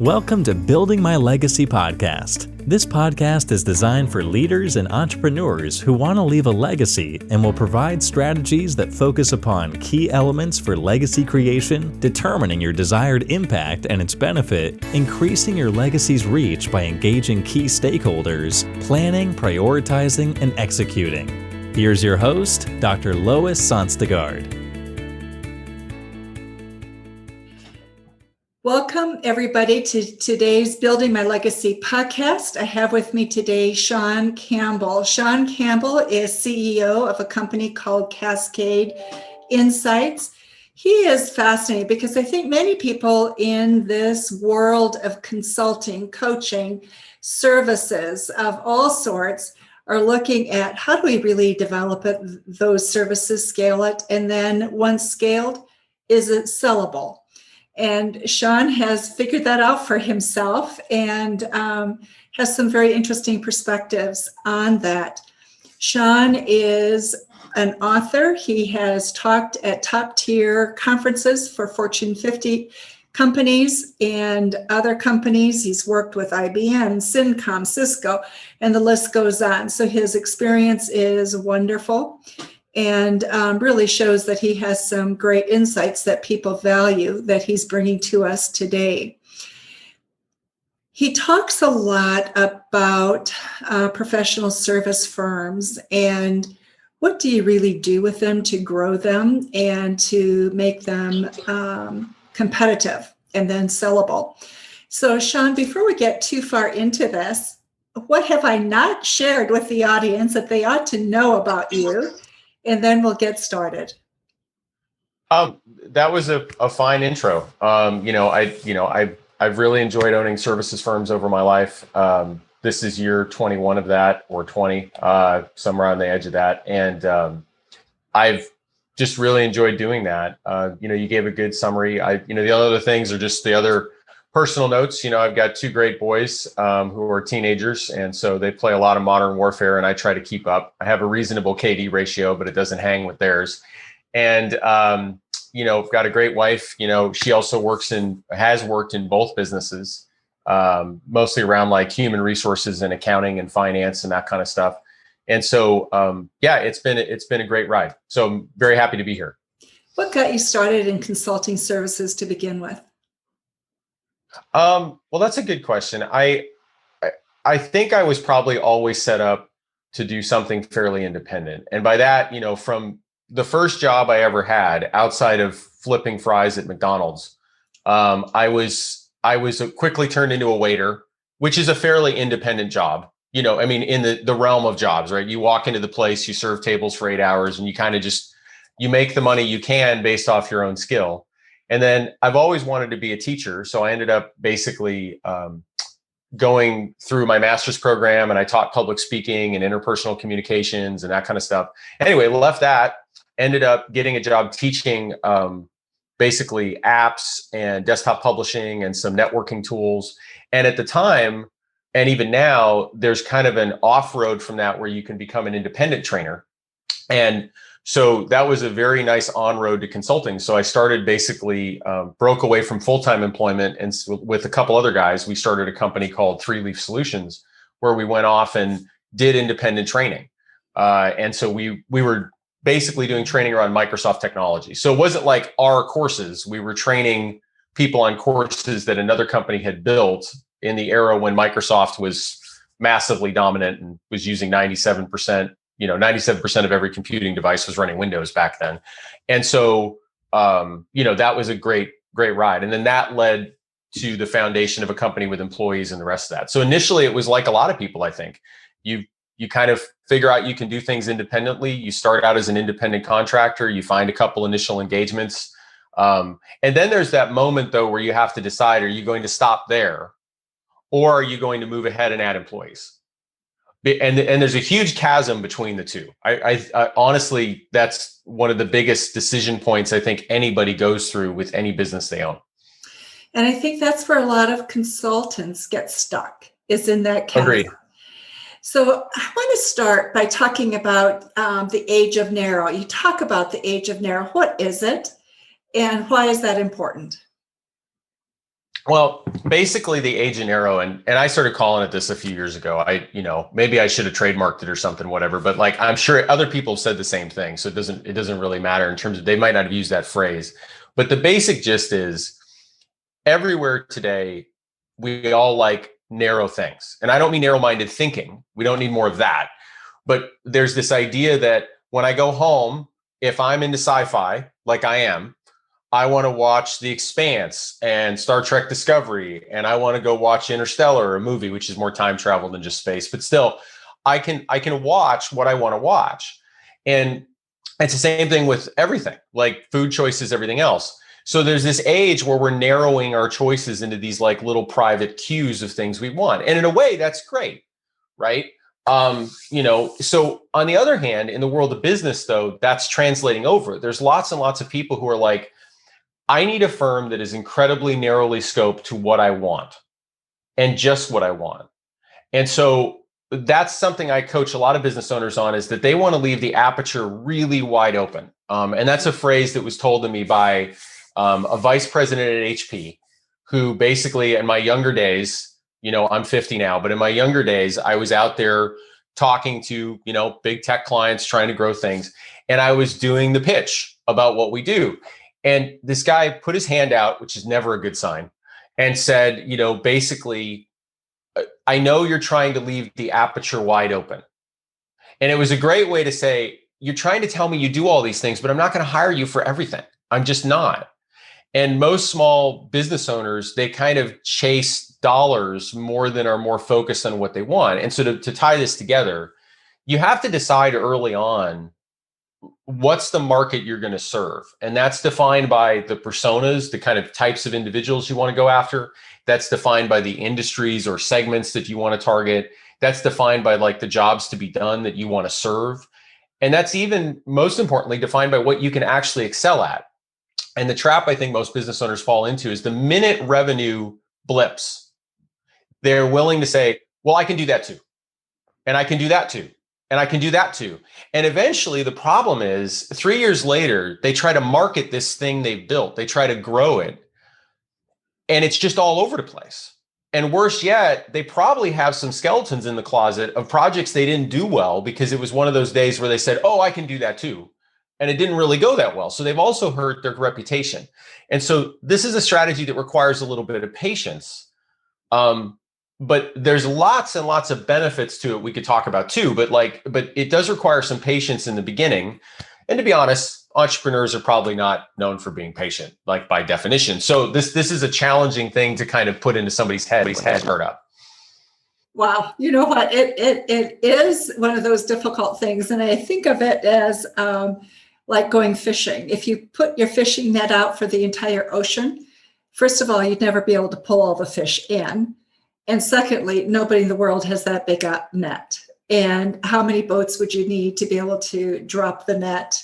Welcome to Building My Legacy podcast. This podcast is designed for leaders and entrepreneurs who want to leave a legacy and will provide strategies that focus upon key elements for legacy creation, determining your desired impact and its benefit, increasing your legacy's reach by engaging key stakeholders, planning, prioritizing, and executing. Here's your host, Dr. Lois Sonstegard. Welcome, everybody, to today's Building My Legacy podcast. I have with me today Sean Campbell. Sean Campbell is CEO of a company called Cascade Insights. He is fascinating because I think many people in this world of consulting, coaching, services of all sorts are looking at how do we really develop those services, scale it, and then once scaled, is it sellable? And Sean has figured that out for himself and has some very interesting perspectives on that. Sean is an author. He has talked at top tier conferences for Fortune 50 companies and other companies. He's worked with IBM, Syncom, Cisco, and the list goes on. So his experience is wonderful and really shows that he has some great insights that people value that he's bringing to us today. He talks a lot about professional service firms and what do you really do with them to grow them and to make them competitive and then sellable. So Sean, before we get too far into this, what have I not shared with the audience that they ought to know about you? And then we'll get started. That was a fine intro. I've really enjoyed owning services firms over my life. This is year 21 of that, or 20, somewhere on the edge of that. And I've just really enjoyed doing that. You gave a good summary. The other things are just the other personal notes. I've got two great boys who are teenagers, and so they play a lot of Modern Warfare, and I try to keep up. I have a reasonable KD ratio, but it doesn't hang with theirs. And I've got a great wife. She also has worked in both businesses, mostly around like human resources and accounting and finance and that kind of stuff. And so, it's been a great ride. So I'm very happy to be here. What got you started in consulting services to begin with? Well, that's a good question. I think I was probably always set up to do something fairly independent. And by that, from the first job I ever had outside of flipping fries at McDonald's, I was quickly turned into a waiter, which is a fairly independent job. In the realm of jobs, right? You walk into the place, you serve tables for 8 hours, and you kind of you make the money you can based off your own skill. And then I've always wanted to be a teacher. So I ended up basically going through my master's program, and I taught public speaking and interpersonal communications and that kind of stuff. Anyway, left that, ended up getting a job teaching basically apps and desktop publishing and some networking tools. And at the time, and even now, there's kind of an off-road from that where you can become an independent trainer. And so that was a very nice on-road to consulting. So I started basically, broke away from full-time employment, and with a couple other guys, we started a company called 3 Leaf Solutions, where we went off and did independent training. And so we were basically doing training around Microsoft technology. So it wasn't like our courses. We were training people on courses that another company had built in the era when Microsoft was massively dominant and was using 97% of every computing device was running Windows back then. And so, that was a great ride. And then that led to the foundation of a company with employees and the rest of that. So initially it was like a lot of people, I think. You kind of figure out you can do things independently. You start out as an independent contractor, you find a couple initial engagements. And then there's that moment though, where you have to decide, are you going to stop there? Or are you going to move ahead and add employees? And there's a huge chasm between the two. I honestly, that's one of the biggest decision points I think anybody goes through with any business they own. And I think that's where a lot of consultants get stuck, is in that chasm. Agreed. So I want to start by talking about the age of narrow. You talk about the age of narrow. What is it? And why is that important? Well, basically the age of narrow, and I started calling it this a few years ago. Maybe I should have trademarked it or something, whatever. But like, I'm sure other people have said the same thing, so it doesn't really matter in terms of, they might not have used that phrase. But the basic gist is, everywhere today, we all like narrow things, and I don't mean narrow-minded thinking. We don't need more of that. But there's this idea that when I go home, if I'm into sci-fi, like I am, I want to watch The Expanse and Star Trek Discovery, and I want to go watch Interstellar, a movie which is more time travel than just space. But still, I can watch what I want to watch, and it's the same thing with everything, like food choices, everything else. So there's this age where we're narrowing our choices into these like little private queues of things we want, and in a way, that's great, right? So on the other hand, in the world of business, though, that's translating over. There's lots and lots of people who are like, I need a firm that is incredibly narrowly scoped to what I want and just what I want. And so that's something I coach a lot of business owners on, is that they want to leave the aperture really wide open. And that's a phrase that was told to me by a vice president at HP, who basically, in my younger days, I'm 50 now, but in my younger days, I was out there talking to, big tech clients trying to grow things. And I was doing the pitch about what we do. And this guy put his hand out, which is never a good sign, and said, basically, I know you're trying to leave the aperture wide open. And it was a great way to say, you're trying to tell me you do all these things, but I'm not going to hire you for everything. I'm just not. And most small business owners, they kind of chase dollars more than are more focused on what they want. And so to tie this together, you have to decide early on, what's the market you're going to serve? And that's defined by the personas, the kind of types of individuals you want to go after. That's defined by the industries or segments that you want to target. That's defined by like the jobs to be done that you want to serve. And that's even most importantly defined by what you can actually excel at. And the trap I think most business owners fall into is, the minute revenue blips, they're willing to say, well, I can do that too. And I can do that too. And I can do that too. And eventually the problem is, 3 years later, they try to market this thing they've built. They try to grow it. And it's just all over the place. And worse yet, they probably have some skeletons in the closet of projects they didn't do well, because it was one of those days where they said, oh, I can do that too. And it didn't really go that well. So they've also hurt their reputation. And so this is a strategy that requires a little bit of patience. But there's lots and lots of benefits to it we could talk about too. But it does require some patience in the beginning. And to be honest, entrepreneurs are probably not known for being patient, like by definition. So this is a challenging thing to kind of put into somebody's head hurt up. Wow. You know what? It is one of those difficult things. And I think of it as like going fishing. If you put your fishing net out for the entire ocean, first of all, you'd never be able to pull all the fish in. And secondly, nobody in the world has that big a net. And how many boats would you need to be able to drop the net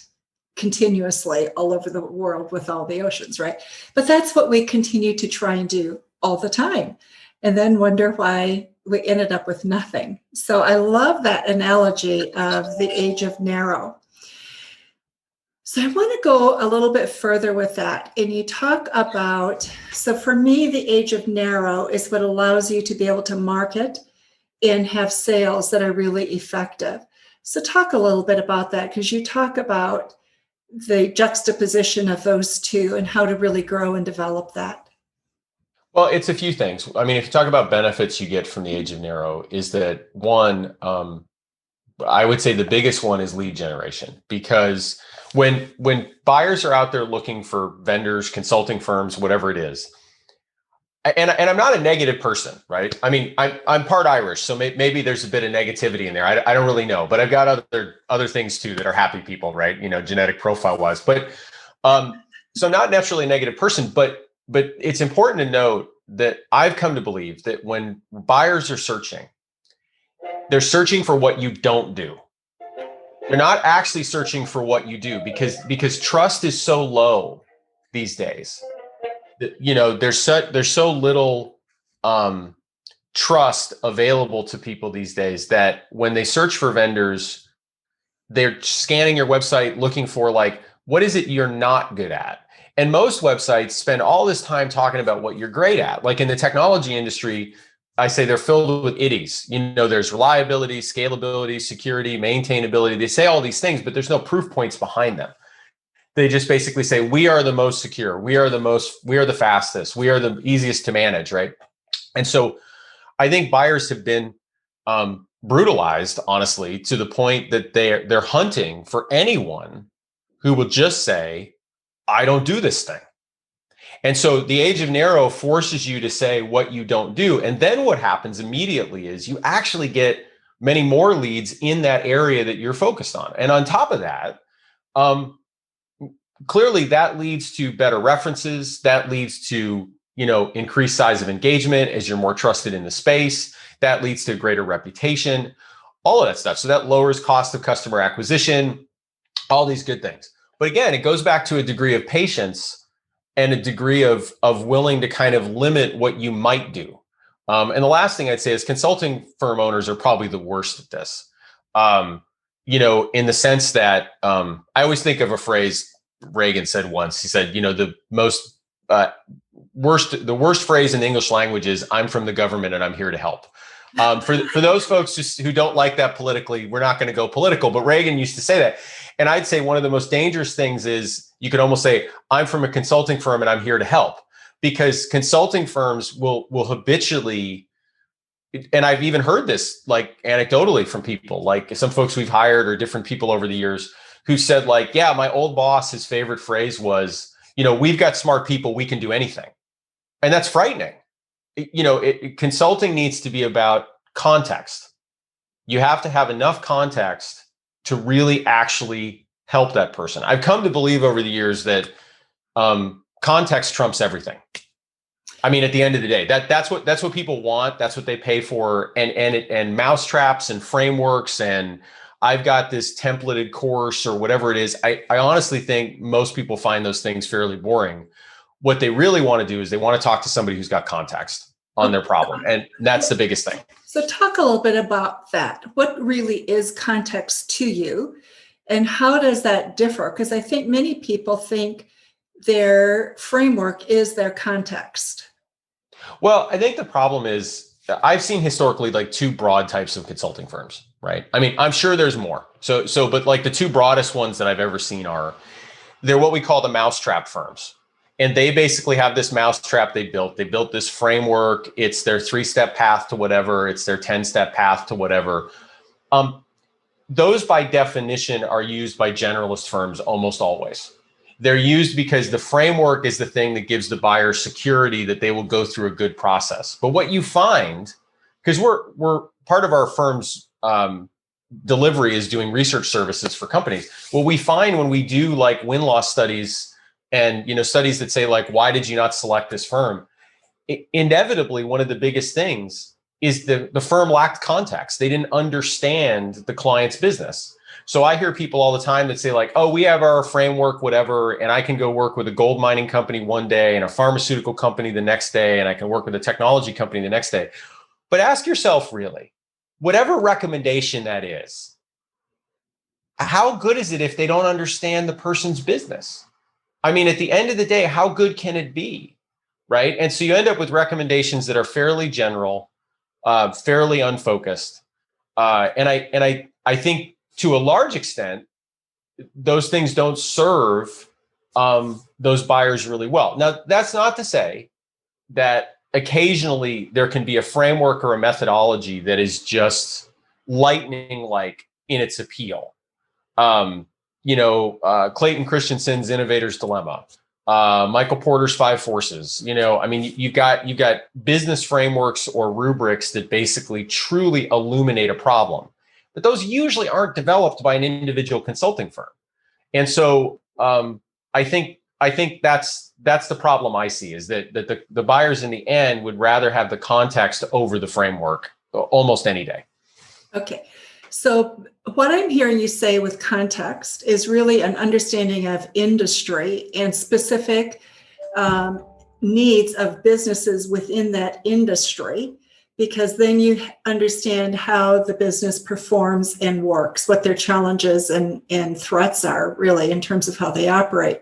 continuously all over the world with all the oceans, right? But that's what we continue to try and do all the time, and then wonder why we ended up with nothing. So I love that analogy of the age of narrow. So I want to go a little bit further with that. And you talk about, so for me, the age of narrow is what allows you to be able to market and have sales that are really effective. So talk a little bit about that, because you talk about the juxtaposition of those two and how to really grow and develop that. Well, it's a few things. I mean, if you talk about benefits you get from the age of narrow, is that one, I would say the biggest one is lead generation, because when buyers are out there looking for vendors, consulting firms, whatever it is, and I'm not a negative person, right? I mean, I'm part Irish, so maybe there's a bit of negativity in there. I don't really know, but I've got other things too that are happy people, right? Genetic profile wise. But so I'm not naturally a negative person, but it's important to note that I've come to believe that when buyers are searching, they're searching for what you don't do. They're not actually searching for what you do, because trust is so low these days. There's so little trust available to people these days, that when they search for vendors, they're scanning your website looking for like, what is it you're not good at? And most websites spend all this time talking about what you're great at. Like in the technology industry, I say they're filled with itties. There's reliability, scalability, security, maintainability. They say all these things, but there's no proof points behind them. They just basically say, we are the most secure. We are the fastest. We are the easiest to manage, right? And so I think buyers have been brutalized, honestly, to the point that they're hunting for anyone who will just say, I don't do this thing. And so the age of narrow forces you to say what you don't do. And then what happens immediately is you actually get many more leads in that area that you're focused on. And on top of that, clearly that leads to better references. That leads to, increased size of engagement as you're more trusted in the space. That leads to a greater reputation, all of that stuff. So that lowers cost of customer acquisition, all these good things. But again, it goes back to a degree of patience and a degree of willing to kind of limit what you might do. And the last thing I'd say is consulting firm owners are probably the worst at this. In the sense that I always think of a phrase Reagan said once. He said, the worst phrase in the English language is, I'm from the government and I'm here to help. For those folks who don't like that politically, we're not going to go political, but Reagan used to say that. And I'd say one of the most dangerous things is you could almost say, I'm from a consulting firm and I'm here to help, because consulting firms will habitually, and I've even heard this like anecdotally from people, like some folks we've hired or different people over the years who said like, yeah, my old boss, his favorite phrase was, we've got smart people, we can do anything. And that's frightening. Consulting needs to be about context. You have to have enough context to really actually help that person. I've come to believe over the years that context trumps everything. I mean, at the end of the day, that's what people want. That's what they pay for. And mousetraps and frameworks, and I've got this templated course or whatever it is. I honestly think most people find those things fairly boring. What they really want to do is they want to talk to somebody who's got context on their problem. And that's the biggest thing. So talk a little bit about that. What really is context to you, and how does that differ? Because I think many people think their framework is their context. Well, I think the problem is I've seen historically like two broad types of consulting firms, right? I mean, I'm sure there's more. But like the two broadest ones that I've ever seen they're what we call the Mousetrap Firms. And they basically have this mousetrap they built. They built this framework. It's their 3-step path to whatever. It's their 10-step path to whatever. Those by definition are used by generalist firms almost always. They're used because the framework is the thing that gives the buyer security that they will go through a good process. But what you find, because we're part of our firm's delivery is doing research services for companies. What we find when we do like win-loss studies and studies that say like, why did you not select this firm? Inevitably, one of the biggest things is the firm lacked context. They didn't understand the client's business. So I hear people all the time that say like, oh, we have our framework, whatever, and I can go work with a gold mining company one day and a pharmaceutical company the next day, and I can work with a technology company the next day. But ask yourself really, whatever recommendation that is, how good is it if they don't understand the person's business? I mean, at the end of the day, how good can it be, right? And so you end up with recommendations that are fairly general, fairly unfocused. And I think to a large extent, those things don't serve those buyers really well. Now, that's not to say that occasionally there can be a framework or a methodology that is just lightning-like in its appeal. Clayton Christensen's Innovator's Dilemma, Michael Porter's 5 Forces. You've got business frameworks or rubrics that basically truly illuminate a problem, but those usually aren't developed by an individual consulting firm. And so I think that's the problem I see, is that the buyers in the end would rather have the context over the framework almost any day. Okay. So what I'm hearing you say with context is really an understanding of industry and specific needs of businesses within that industry, because then you understand how the business performs and works, what their challenges and threats are really in terms of how they operate.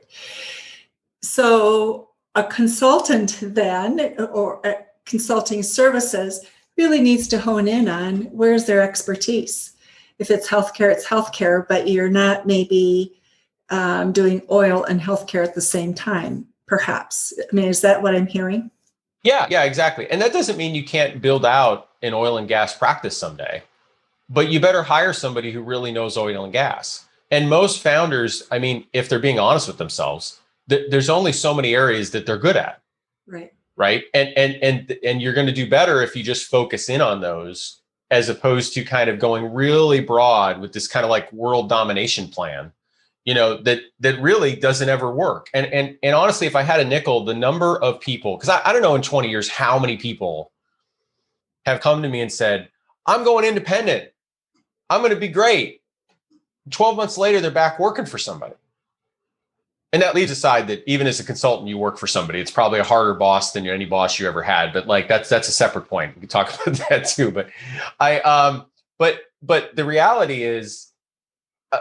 So a consultant then, or consulting services, really needs to hone in on where's their expertise. If it's healthcare, but you're not maybe doing oil and healthcare at the same time, perhaps. I mean, is that what I'm hearing? Yeah, exactly. And that doesn't mean you can't build out an oil and gas practice someday, but you better hire somebody who really knows oil and gas. And most founders, I mean, if they're being honest with themselves, there's only so many areas that they're good at. Right. Right. And you're going to do better if you just focus in on those, as opposed to kind of going really broad with this kind of like world domination plan, that really doesn't ever work. And honestly, if I had a nickel, the number of people, because I don't know in 20 years how many people have come to me and said, I'm going independent, I'm going to be great. 12 months later, they're back working for somebody. And that leaves aside that even as a consultant, you work for somebody. It's probably a harder boss than any boss you ever had. But like that's a separate point. We can talk about that too. But but the reality is,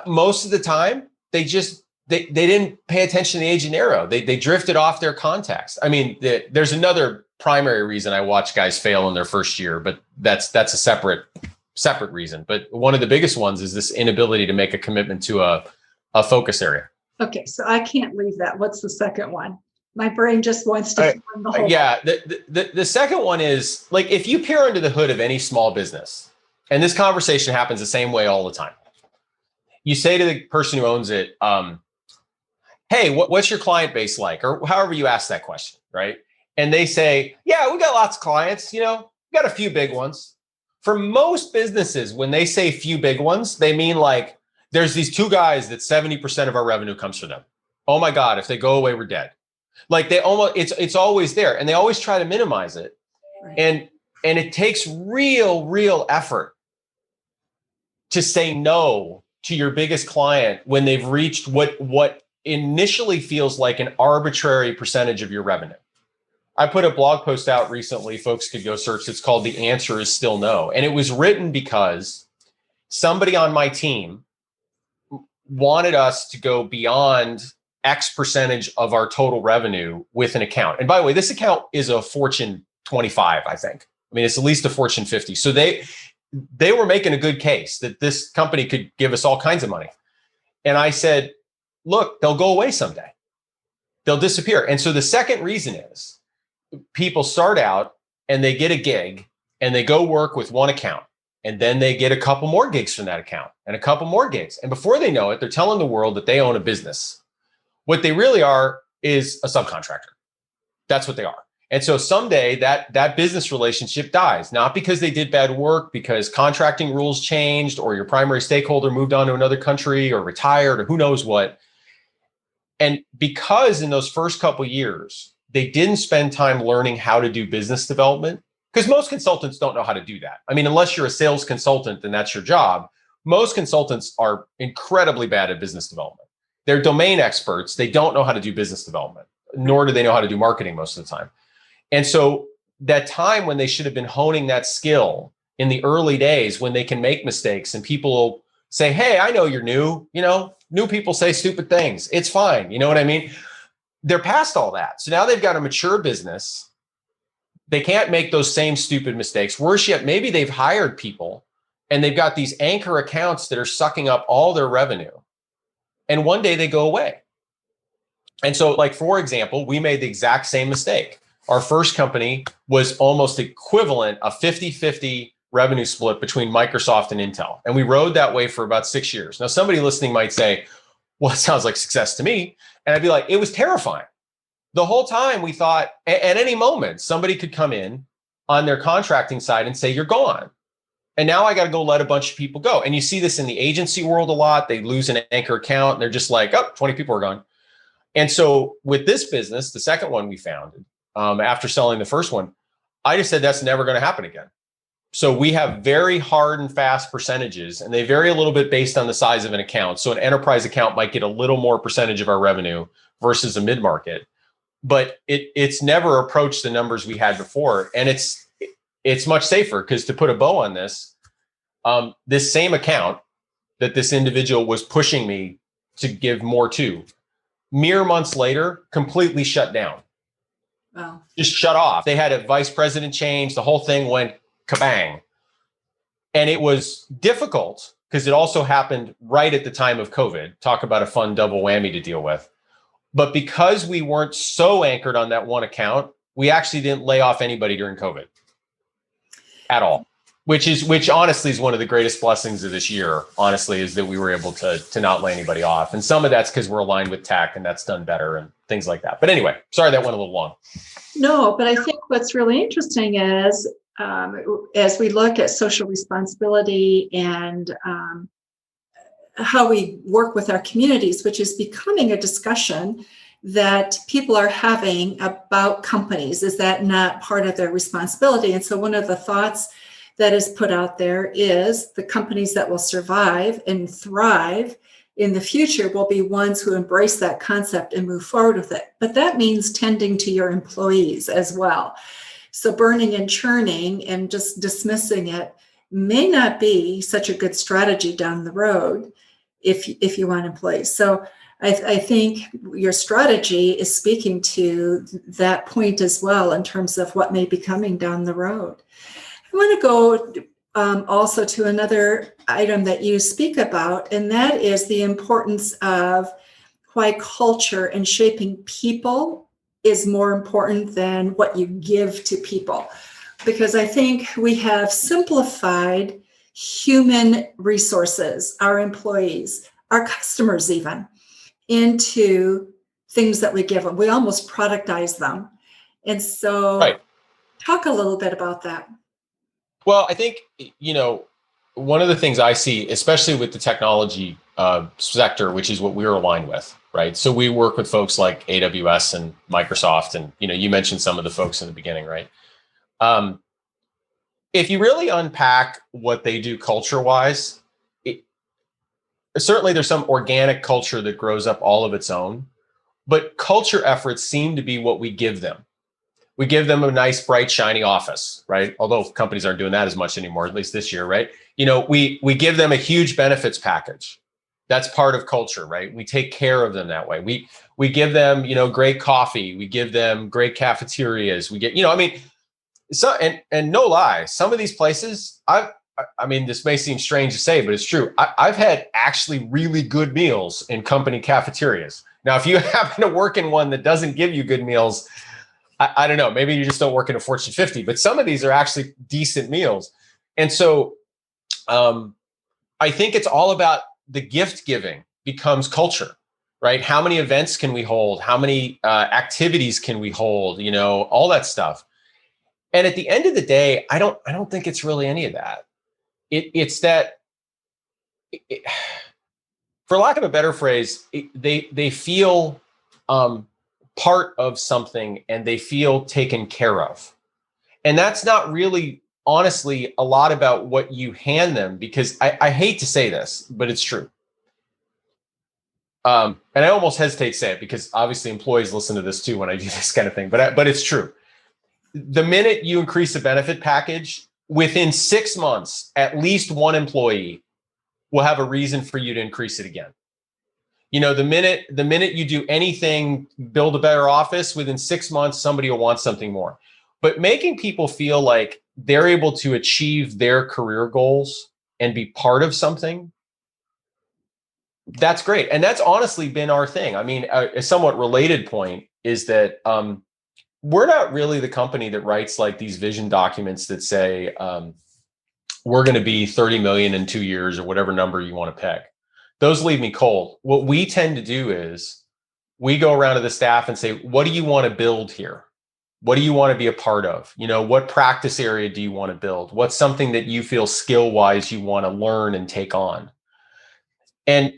most of the time they didn't pay attention to the agent arrow. They drifted off their context. I mean, there's another primary reason I watch guys fail in their first year, but that's a separate reason. But one of the biggest ones is this inability to make a commitment to a focus area. Okay, so I can't leave that. What's the second one? My brain just wants to find the whole. Yeah, the second one is, like, if you peer under the hood of any small business, and this conversation happens the same way all the time. You say to the person who owns it, hey, what's your client base like? Or however you ask that question, right? And they say, yeah, we got lots of clients, we got a few big ones. For most businesses, when they say few big ones, they mean like, there's these two guys that 70% of our revenue comes from them. Oh my God, if they go away, we're dead. Like it's always there. And they always try to minimize it. Right. And it takes real effort to say no to your biggest client when they've reached what initially feels like an arbitrary percentage of your revenue. I put a blog post out recently, folks could go search. It's called The Answer Is Still No. And it was written because somebody on my team wanted us to go beyond X percentage of our total revenue with an account. And by the way, this account is a Fortune 25, I think. I mean, it's at least a Fortune 50. So they were making a good case that this company could give us all kinds of money. And I said, look, they'll go away someday. They'll disappear. And so the second reason is people start out and they get a gig and they go work with one account. And then they get a couple more gigs from that account and a couple more gigs. And before they know it, they're telling the world that they own a business. What they really are is a subcontractor. That's what they are. And so someday that business relationship dies, not because they did bad work, because contracting rules changed or your primary stakeholder moved on to another country or retired or who knows what. And because in those first couple of years, they didn't spend time learning how to do business development, because most consultants don't know how to do that. I mean, unless you're a sales consultant and that's your job, most consultants are incredibly bad at business development. They're domain experts. They don't know how to do business development, nor do they know how to do marketing most of the time. And so that time when they should have been honing that skill in the early days, when they can make mistakes and people will say, hey, I know you're new, new people say stupid things. It's fine. You know what I mean? They're past all that. So now they've got a mature business. They can't make those same stupid mistakes. Worse yet, maybe they've hired people and they've got these anchor accounts that are sucking up all their revenue. And one day they go away. And so, like, for example, we made the exact same mistake. Our first company was almost equivalent, a 50-50 revenue split between Microsoft and Intel. And we rode that way for about 6 years. Now, somebody listening might say, well, it sounds like success to me. And I'd be like, it was terrifying. The whole time we thought at any moment, somebody could come in on their contracting side and say, you're gone. And now I got to go let a bunch of people go. And you see this in the agency world a lot. They lose an anchor account and they're just like, oh, 20 people are gone. And so with this business, the second one we founded, after selling the first one, I just said, that's never going to happen again. So we have very hard and fast percentages, and they vary a little bit based on the size of an account. So an enterprise account might get a little more percentage of our revenue versus a mid-market. But it's never approached the numbers we had before. And it's much safer, because to put a bow on this, this same account that this individual was pushing me to give more to, mere months later, completely shut down. Wow. Just shut off. They had a vice president change. The whole thing went kabang. And it was difficult because it also happened right at the time of COVID. Talk about a fun double whammy to deal with. But because we weren't so anchored on that one account, we actually didn't lay off anybody during COVID at all, which honestly is one of the greatest blessings of this year, honestly, is that we were able to not lay anybody off. And some of that's because we're aligned with tech and that's done better and things like that. But anyway, sorry, that went a little long. No, but I think what's really interesting is as we look at social responsibility and how we work with our communities, which is becoming a discussion that people are having about companies. Is that not part of their responsibility? And so one of the thoughts that is put out there is the companies that will survive and thrive in the future will be ones who embrace that concept and move forward with it. But that means tending to your employees as well. So burning and churning and just dismissing it may not be such a good strategy down the road if you want employees. So I think your strategy is speaking to that point as well in terms of what may be coming down the road. I want to go also to another item that you speak about, and that is the importance of why culture and shaping people is more important than what you give to people. Because I think we have simplified human resources, our employees, our customers even, into things that we give them. We almost productize them. And so Right. Talk a little bit about that. Well, I think, one of the things I see, especially with the technology sector, which is what we're aligned with, right? So we work with folks like AWS and Microsoft, and, you mentioned some of the folks in the beginning, right? If you really unpack what they do culture-wise, certainly there's some organic culture that grows up all of its own, but culture efforts seem to be what we give them. We give them a nice, bright, shiny office, right? Although companies aren't doing that as much anymore, at least this year, right? We give them a huge benefits package. That's part of culture, right? We take care of them that way. We give them, great coffee. We give them great cafeterias. We get, so and no lie, some of these places, this may seem strange to say, but it's true. I've had actually really good meals in company cafeterias. Now, if you happen to work in one that doesn't give you good meals, I don't know, maybe you just don't work in a Fortune 50, but some of these are actually decent meals. And so I think it's all about the gift giving becomes culture, right? How many events can we hold? How many activities can we hold? All that stuff. And at the end of the day, I don't think it's really any of that. It's that, for lack of a better phrase, they feel part of something and they feel taken care of. And that's not really, honestly, a lot about what you hand them, because I hate to say this, but it's true. And I almost hesitate to say it because obviously employees listen to this too when I do this kind of thing, but it's true. The minute you increase the benefit package, within 6 months, at least one employee will have a reason for you to increase it again. The minute you do anything, build a better office, within 6 months, somebody will want something more. But making people feel like they're able to achieve their career goals and be part of something, that's great. And that's honestly been our thing. A somewhat related point is that we're not really the company that writes like these vision documents that say, we're going to be 30 million in 2 years or whatever number you want to pick. Those leave me cold. What we tend to do is we go around to the staff and say, what do you want to build here? What do you want to be a part of? What practice area do you want to build? What's something that you feel skill-wise you want to learn and take on? And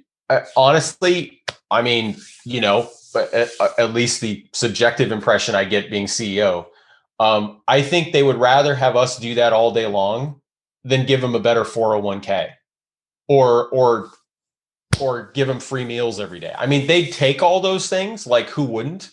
honestly, but at least the subjective impression I get being CEO, I think they would rather have us do that all day long than give them a better 401k or give them free meals every day. They'd take all those things, like who wouldn't?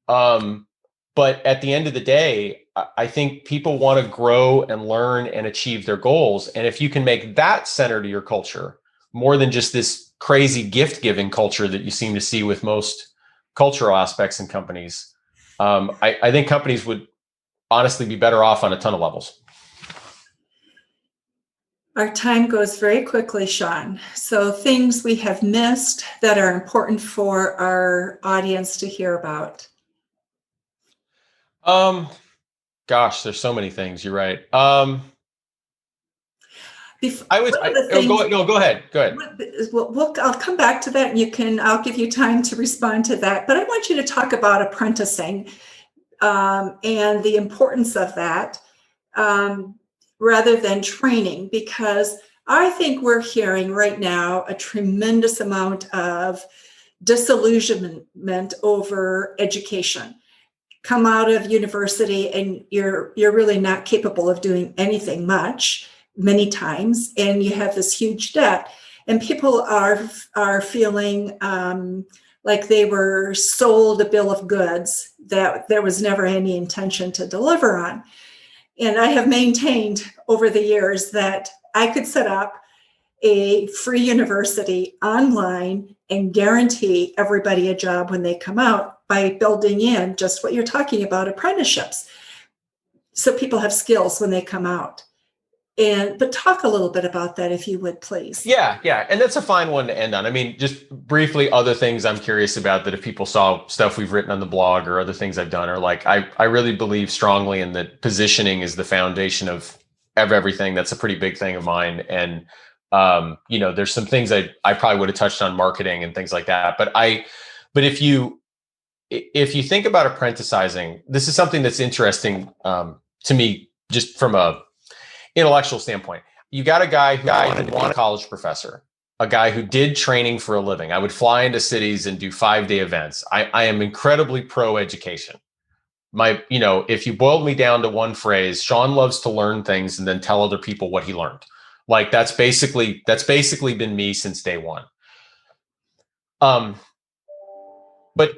But at the end of the day, I think people want to grow and learn and achieve their goals. And if you can make that center to your culture, more than just this crazy gift giving culture that you seem to see with most cultural aspects in companies, I think companies would honestly be better off on a ton of levels. Our time goes very quickly, Sean. So things we have missed that are important for our audience to hear about. Gosh, there's so many things. You're right. Go ahead. I'll come back to that, and I'll give you time to respond to that. But I want you to talk about apprenticing and the importance of that rather than training, because I think we're hearing right now a tremendous amount of disillusionment over education. Come out of university and you're really not capable of doing anything much many times, and you have this huge debt, and people are feeling like they were sold a bill of goods that there was never any intention to deliver on. And I have maintained over the years that I could set up a free university online and guarantee everybody a job when they come out by building in just what you're talking about, apprenticeships. So people have skills when they come out. But talk a little bit about that, if you would, please. Yeah. And that's a fine one to end on. I mean, just briefly, other things I'm curious about that if people saw stuff we've written on the blog or other things I've done, or like, I really believe strongly in that positioning is the foundation of everything. That's a pretty big thing of mine. And, there's some things I probably would have touched on, marketing and things like that. But if you think about apprenticizing, this is something that's interesting to me, just from a intellectual standpoint. You got a guy who was a college professor, a guy who did training for a living. I would fly into cities and do 5-day events. I am incredibly pro education. If you boiled me down to one phrase, Sean loves to learn things and then tell other people what he learned. Like that's basically been me since day one. But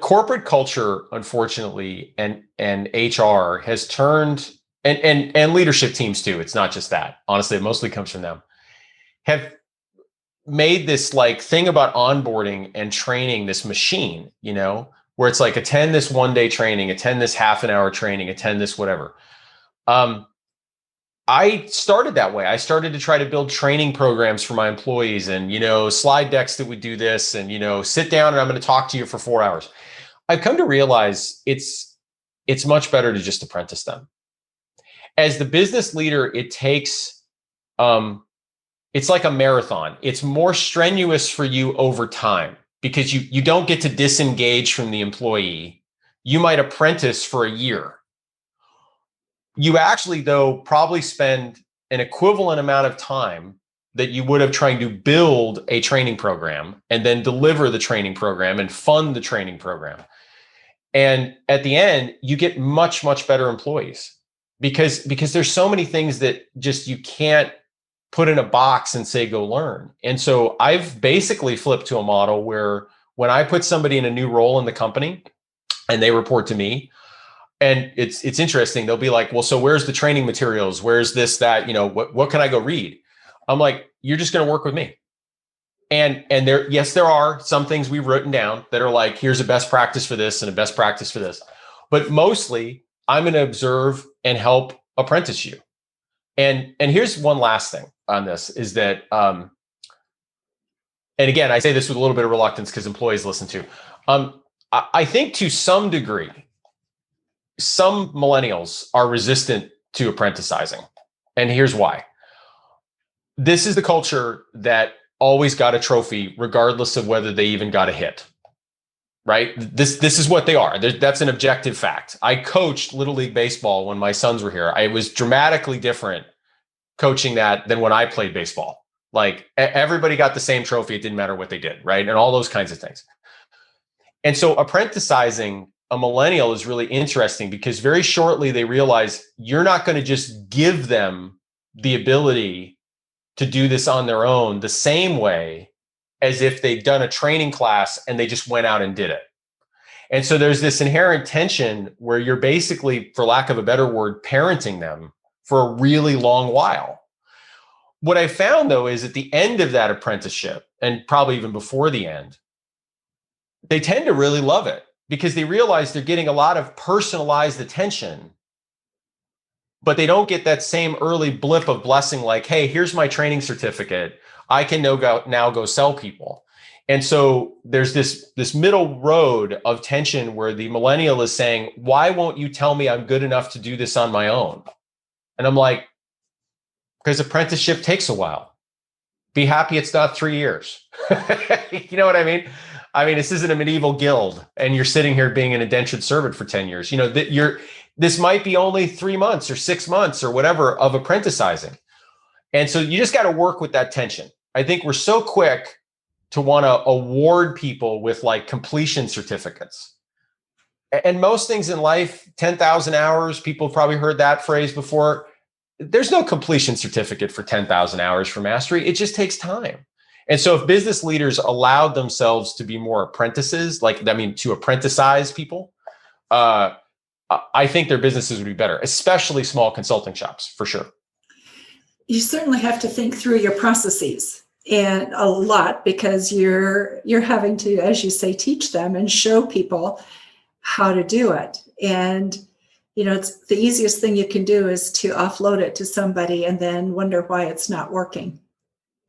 corporate culture, unfortunately, and HR has turned, and leadership teams too. It's not just that. Honestly, it mostly comes from them. Have made this like thing about onboarding and training this machine, where it's like attend this 1-day training, attend this half an hour training, attend this whatever. I started that way. I started to try to build training programs for my employees and, slide decks that would do this and, sit down and I'm going to talk to you for 4 hours. I've come to realize it's much better to just apprentice them. As the business leader, it takes, it's like a marathon. It's more strenuous for you over time because you don't get to disengage from the employee. You might apprentice for a year. You actually, though, probably spend an equivalent amount of time that you would have trying to build a training program and then deliver the training program and fund the training program. And at the end, you get much, much better employees because there's so many things that just you can't put in a box and say, go learn. And so I've basically flipped to a model where when I put somebody in a new role in the company and they report to me, and it's interesting. They'll be like, well, so where's the training materials? Where's this, that, what can I go read? I'm like, you're just going to work with me. And there are some things we've written down that are like, here's a best practice for this and a best practice for this. But mostly I'm going to observe and help apprentice you. And here's one last thing on this is that, and again, I say this with a little bit of reluctance because employees listen to, I think to some degree, some millennials are resistant to apprenticizing. And here's why. This is the culture that always got a trophy, regardless of whether they even got a hit, right? This is what they are. That's an objective fact. I coached Little League Baseball when my sons were here. I was dramatically different coaching that than when I played baseball. Like everybody got the same trophy. It didn't matter what they did, right? And all those kinds of things. And so apprenticizing a millennial is really interesting because very shortly they realize you're not going to just give them the ability to do this on their own the same way as if they'd done a training class and they just went out and did it. And so there's this inherent tension where you're basically, for lack of a better word, parenting them for a really long while. What I found, though, is at the end of that apprenticeship, and probably even before the end, they tend to really love it. because they realize they're getting a lot of personalized attention, but they don't get that same early blip of blessing, like, hey, here's my training certificate. I can now go sell people. And so there's this middle road of tension where the millennial is saying, why won't you tell me I'm good enough to do this on my own? And I'm like, because apprenticeship takes a while. Be happy it's not 3 years. You know what I mean? I mean, this isn't a medieval guild and you're sitting here being an indentured servant for 10 years. You know, this might be only 3 months or 6 months or whatever of apprenticizing. And so you just got to work with that tension. I think we're so quick to want to award people with like completion certificates. And most things in life, 10,000 hours, people have probably heard that phrase before. There's no completion certificate for 10,000 hours for mastery. It just takes time. And so if business leaders allowed themselves to be more apprentices, to apprenticize people, I think their businesses would be better, especially small consulting shops, for sure. You certainly have to think through your processes and a lot, because you're having to, as you say, teach them and show people how to do it. And it's the easiest thing you can do is to offload it to somebody and then wonder why it's not working.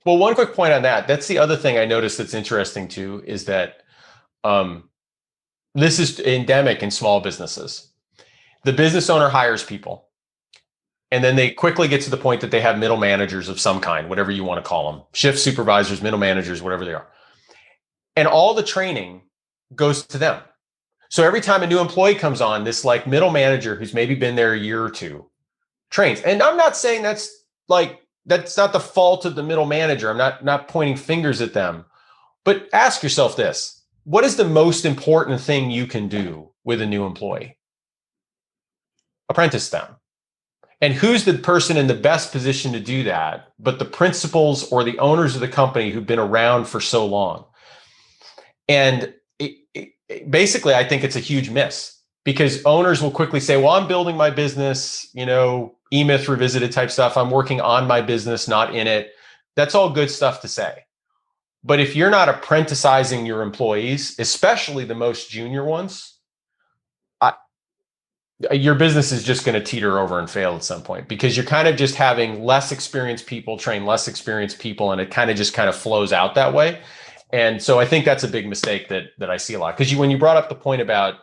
Well, one quick point on that. That's the other thing I noticed that's interesting too, is that this is endemic in small businesses. The business owner hires people, and then they quickly get to the point that they have middle managers of some kind, whatever you want to call them, shift supervisors, middle managers, whatever they are. And all the training goes to them. So every time a new employee comes on, this like middle manager who's maybe been there a year or two trains. And I'm not saying that's not the fault of the middle manager. I'm not pointing fingers at them, but ask yourself this: what is the most important thing you can do with a new employee? Apprentice them. And who's the person in the best position to do that but the principals or the owners of the company who've been around for so long? And basically, I think it's a huge miss, because owners will quickly say, well, I'm building my business, E-Myth revisited type stuff. I'm working on my business, not in it. That's all good stuff to say. But if you're not apprenticizing your employees, especially the most junior ones, your business is just going to teeter over and fail at some point, because you're kind of just having less experienced people train less experienced people, and it kind of flows out that way. And so I think that's a big mistake that I see a lot. Because when you brought up the point about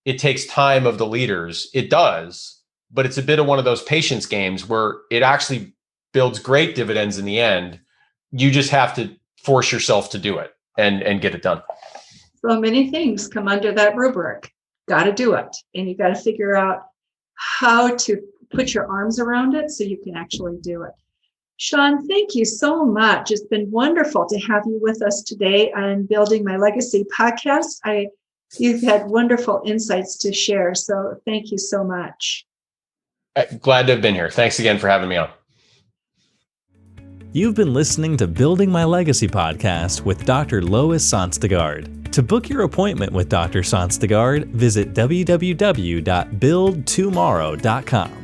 it takes time of the leaders, it does, but it's a bit of one of those patience games where it actually builds great dividends in the end. You just have to force yourself to do it and get it done. So many things come under that rubric. Got to do it. And you got to figure out how to put your arms around it so you can actually do it. Sean, thank you so much. It's been wonderful to have you with us today on Building My Legacy podcast. You've had wonderful insights to share. So thank you so much. Glad to have been here. Thanks again for having me on. You've been listening to Building My Legacy podcast with Dr. Lois Sonstegard. To book your appointment with Dr. Sonstegard, visit www.buildtomorrow.com.